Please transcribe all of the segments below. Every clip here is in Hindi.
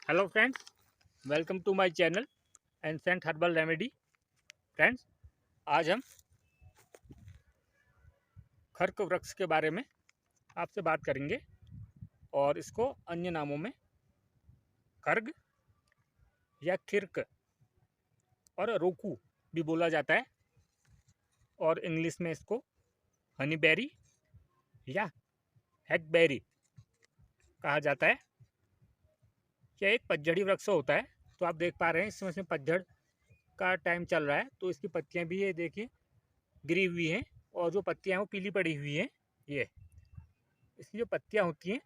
Hello friends, welcome to my channel ancient herbal remedy. Friends, आज हम खर्क वृक्ष के बारे में आपसे बात करेंगे और इसको अन्य नामों में खर्ग या खिर्क और रोकू भी बोला जाता है और इंग्लिश में इसको हनी बेरी या हैकबेरी कहा जाता है। यह एक पतझड़ी वृक्ष होता है। तो आप देख पा रहे हैं इसमें पतझड़ का टाइम चल रहा है, तो इसकी पत्तियां भी ये देखिए गिरी हुई हैं और जो पत्तियां हैं वो पीली पड़ी हुई हैं। ये इसकी जो पत्तियां होती हैं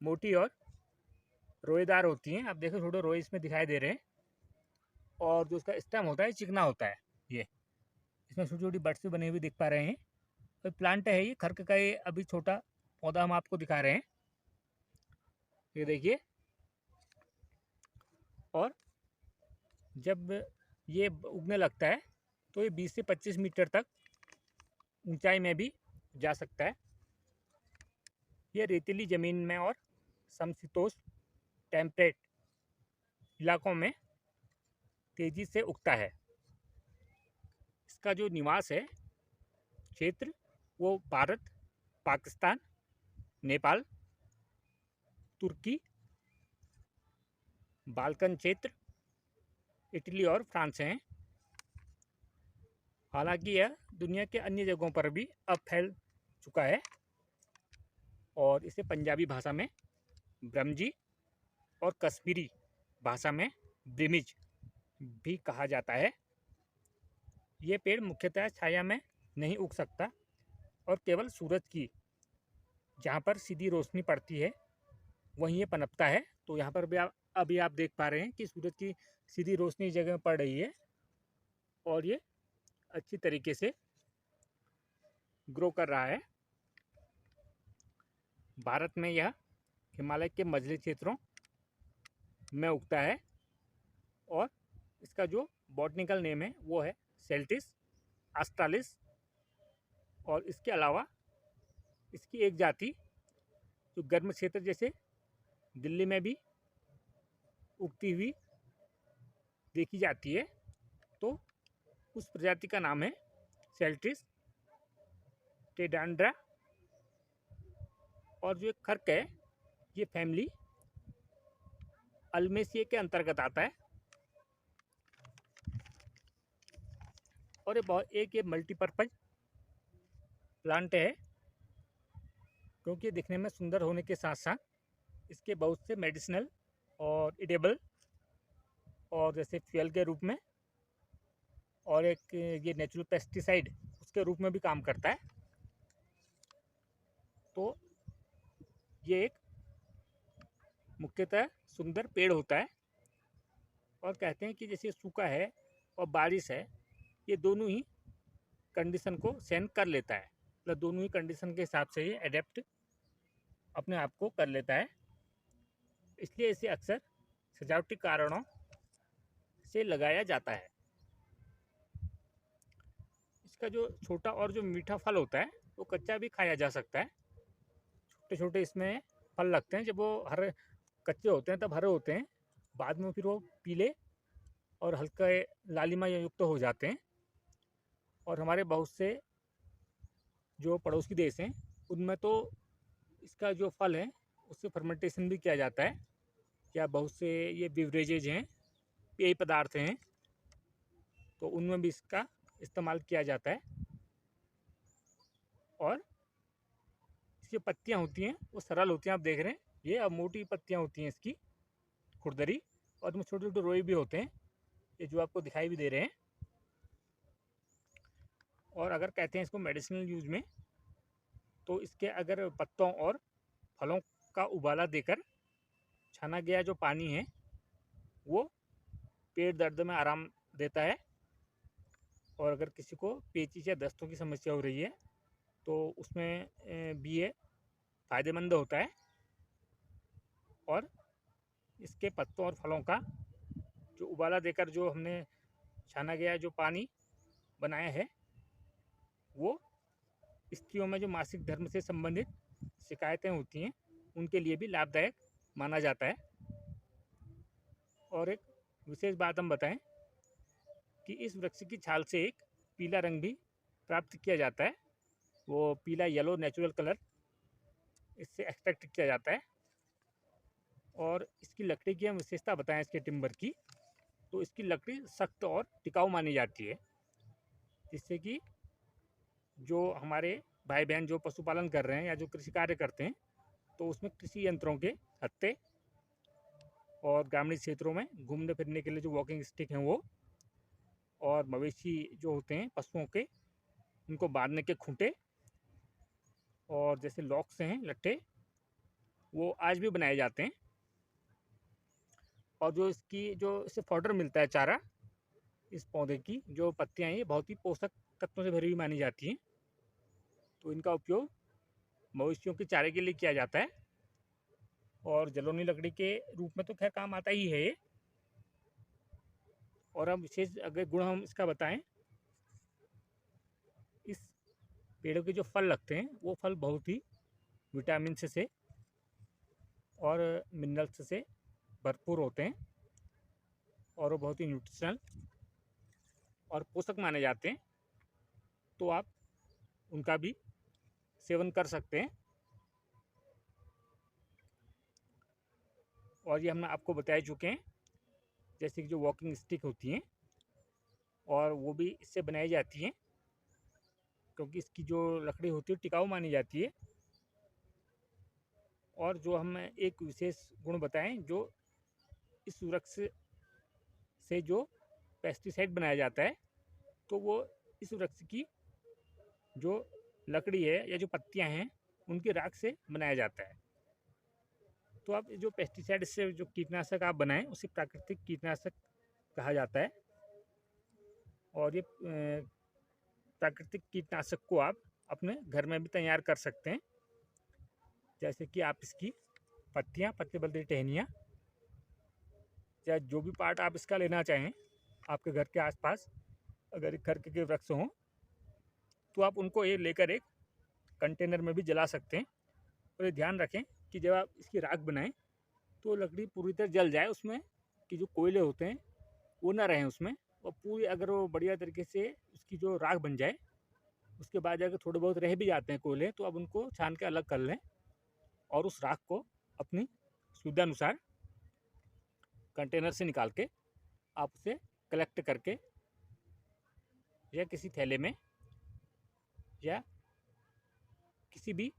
मोटी और रोएदार होती हैं। आप देखो थोड़े रोए इसमें दिखाई दे रहे हैं और जो उसका स्टेम होता है चिकना होता है। ये इसमें छोटी छोटी बड्स भी बनी हुई दिख पा रहे हैं। तो प्लांट है ये खर्क का, ये अभी छोटा पौधा हम आपको दिखा रहे हैं। ये देखिए, और जब ये उगने लगता है तो ये 20 से 25 मीटर तक ऊंचाई में भी जा सकता है। ये रेतीली ज़मीन में और समशीतोष्ण टेम्परेट इलाकों में तेज़ी से उगता है। इसका जो निवास है क्षेत्र वो भारत, पाकिस्तान, नेपाल, तुर्की, बाल्कन क्षेत्र, इटली और फ्रांस हैं। हालांकि यह दुनिया के अन्य जगहों पर भी अब फैल चुका है और इसे पंजाबी भाषा में ब्रह्मजी और कश्मीरी भाषा में ब्रिमिज भी कहा जाता है। ये पेड़ मुख्यतः छाया में नहीं उग सकता और केवल सूरज की जहाँ पर सीधी रोशनी पड़ती है वहीं ये पनपता है। तो यहाँ पर भी अभी आप देख पा रहे हैं कि सूरज की सीधी रोशनी जगह पड़ रही है और ये अच्छी तरीके से ग्रो कर रहा है। भारत में यह हिमालय के मझले क्षेत्रों में उगता है और इसका जो बॉटनिकल नेम है वो है सेल्टिस आस्ट्रालिस। और इसके अलावा इसकी एक जाति जो गर्म क्षेत्र जैसे दिल्ली में भी उगती हुई देखी जाती है, तो उस प्रजाति का नाम है सेल्टिस टेडांड्रा। और जो खर्क है ये फैमिली अल्मेसिए के अंतर्गत आता है और ये मल्टीपर्पज प्लांट है क्योंकि दिखने में सुंदर होने के साथ साथ इसके बहुत से मेडिसिनल और इडेबल और जैसे फ्यूल के रूप में और एक ये नेचुरल पेस्टिसाइड उसके रूप में भी काम करता है। तो ये एक मुख्यतः सुंदर पेड़ होता है और कहते हैं कि जैसे सूखा है और बारिश है ये दोनों ही कंडीशन को सहन कर लेता है, मतलब दोनों ही कंडीशन के हिसाब से ये अडेप्ट अपने आप को कर लेता है। इसलिए इसे अक्सर सजावटी कारणों से लगाया जाता है। इसका जो छोटा और जो मीठा फल होता है वो कच्चा भी खाया जा सकता है। छोटे छोटे इसमें फल लगते हैं, जब वो हरे कच्चे होते हैं तब हरे होते हैं, बाद में फिर वो पीले और हल्का लालिमा युक्त हो जाते हैं। और हमारे बहुत से जो पड़ोसी देश हैं उनमें तो इसका जो फल है उससे फर्मेंटेशन भी किया जाता है, या बहुत से ये बिवरेजेज हैं, पेय पदार्थ हैं, तो उनमें भी इसका इस्तेमाल किया जाता है। और इसकी पत्तियां होती हैं वो सरल होती हैं, आप देख रहे हैं ये अब मोटी पत्तियां होती हैं इसकी खुरदरी, और इसमें छोटे छोटे रोए भी होते हैं, ये जो आपको दिखाई भी दे रहे हैं। और अगर कहते हैं इसको मेडिसिनल यूज में, तो इसके अगर पत्तों और फलों का उबाला देकर छाना गया जो पानी है वो पेट दर्द में आराम देता है। और अगर किसी को पेचिश या दस्तों की समस्या हो रही है तो उसमें भी ये फ़ायदेमंद होता है। और इसके पत्तों और फलों का जो उबाला देकर जो हमने छाना गया जो पानी बनाया है वो स्त्रियों में जो मासिक धर्म से संबंधित शिकायतें होती हैं उनके लिए भी लाभदायक माना जाता है। और एक विशेष बात हम बताएं कि इस वृक्ष की छाल से एक पीला रंग भी प्राप्त किया जाता है। वो पीला येलो नेचुरल कलर इससे एक्सट्रैक्ट किया जाता है। और इसकी लकड़ी की हम विशेषता बताएं इसके टिम्बर की, तो इसकी लकड़ी सख्त और टिकाऊ मानी जाती है, जिससे कि जो हमारे भाई बहन जो पशुपालन कर रहे हैं या जो कृषि कार्य करते हैं, तो उसमें कृषि यंत्रों के हत्थे और ग्रामीण क्षेत्रों में घूमने फिरने के लिए जो वॉकिंग स्टिक हैं वो, और मवेशी जो होते हैं पशुओं के, उनको बांधने के खूंटे और जैसे लॉक्स हैं लट्ठे, वो आज भी बनाए जाते हैं। और जो इससे फॉडर मिलता है चारा, इस पौधे की जो पत्तियां हैं ये बहुत ही पोषक तत्वों से भरी हुई मानी जाती हैं, तो इनका उपयोग मवेशियों के चारे के लिए किया जाता है। और जलोनी लकड़ी के रूप में तो खैर काम आता ही है ये। और अब विशेष अगर गुण हम इसका बताएं, इस पेड़ों के जो फल लगते हैं वो फल बहुत ही विटामिन से और मिनरल्स से भरपूर होते हैं, और वो बहुत ही न्यूट्रिशनल और पोषक माने जाते हैं, तो आप उनका भी सेवन कर सकते हैं। और ये हम आपको बता चुके हैं, जैसे कि जो वॉकिंग स्टिक होती हैं और वो भी इससे बनाई जाती हैं, क्योंकि इसकी जो लकड़ी होती है टिकाऊ मानी जाती है। और जो हम एक विशेष गुण बताएं, जो इस वृक्ष से जो पेस्टिसाइड बनाया जाता है, तो वो इस वृक्ष की जो लकड़ी है या जो पत्तियां हैं उनकी राख से बनाया जाता है। तो आप जो पेस्टिसाइड से जो कीटनाशक आप बनाएं उसे प्राकृतिक कीटनाशक कहा जाता है। और ये प्राकृतिक कीटनाशक को आप अपने घर में भी तैयार कर सकते हैं, जैसे कि आप इसकी पत्तियां, पत्ते बल्दी टहनियाँ, या जो भी पार्ट आप इसका लेना चाहें आपके घर के आसपास, अगर घर के वृक्ष हों तो आप उनको ये लेकर एक कंटेनर में भी जला सकते हैं। और ये ध्यान रखें कि जब आप इसकी राख बनाएं तो लकड़ी पूरी तरह जल जाए, उसमें कि जो कोयले होते हैं वो ना रहें उसमें, और पूरी अगर वो बढ़िया तरीके से उसकी जो राख बन जाए, उसके बाद अगर थोड़े बहुत रह भी जाते हैं कोयले तो आप उनको छान के अलग कर लें, और उस राख को अपनी सुविधानुसार कंटेनर से निकाल के आप उसे कलेक्ट करके या किसी थैले में या किसी भी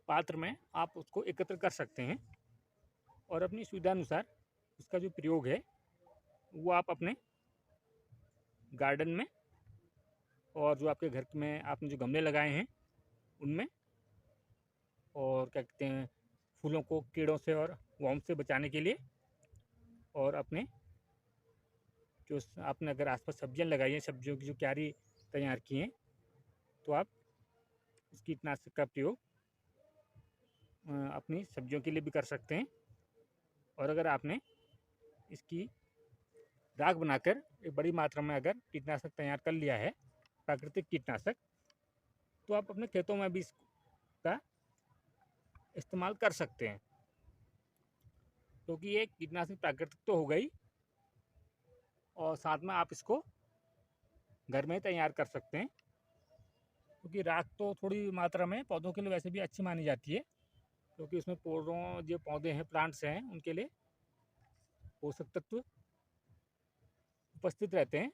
पात्र में आप उसको एकत्र कर सकते हैं, और अपनी सुविधानुसार उसका जो प्रयोग है वो आप अपने गार्डन में, और जो आपके घर में आपने जो गमले लगाए हैं उनमें, और क्या कहते हैं फूलों को कीड़ों से और वॉर्म से बचाने के लिए, और अपने जो आपने अगर आसपास सब्जियां लगाई हैं, सब्जियों की जो क्यारी तैयार की हैं, तो आप उस कीटनाशक का प्रयोग अपनी सब्जियों के लिए भी कर सकते हैं। और अगर आपने इसकी राख बनाकर एक बड़ी मात्रा में अगर कीटनाशक तैयार कर लिया है, प्राकृतिक कीटनाशक, तो आप अपने खेतों में भी इसका इस्तेमाल कर सकते हैं, क्योंकि ये कीटनाशक प्राकृतिक तो हो गई, और साथ में आप इसको घर में तैयार कर सकते हैं, क्योंकि राख तो थोड़ी मात्रा में पौधों के लिए वैसे भी अच्छी मानी जाती है, क्योंकि उसमें जो पौधे हैं, प्लांट्स हैं, उनके लिए पोषक तत्व उपस्थित रहते हैं।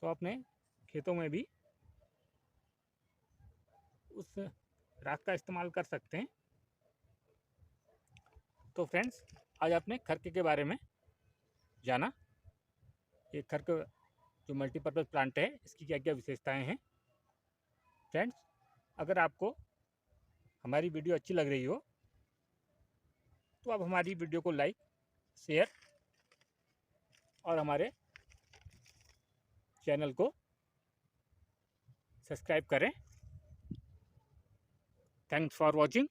तो अपने खेतों में भी उस राख का इस्तेमाल कर सकते हैं। तो फ्रेंड्स, आज आपने खरके के बारे में जाना, ये खरक जो मल्टीपर्पज़ प्लांट है इसकी क्या क्या विशेषताएं हैं। फ्रेंड्स, अगर आपको हमारी वीडियो अच्छी लग रही हो तो आप हमारी वीडियो को लाइक, शेयर और हमारे चैनल को सब्सक्राइब करें। Thanks for watching.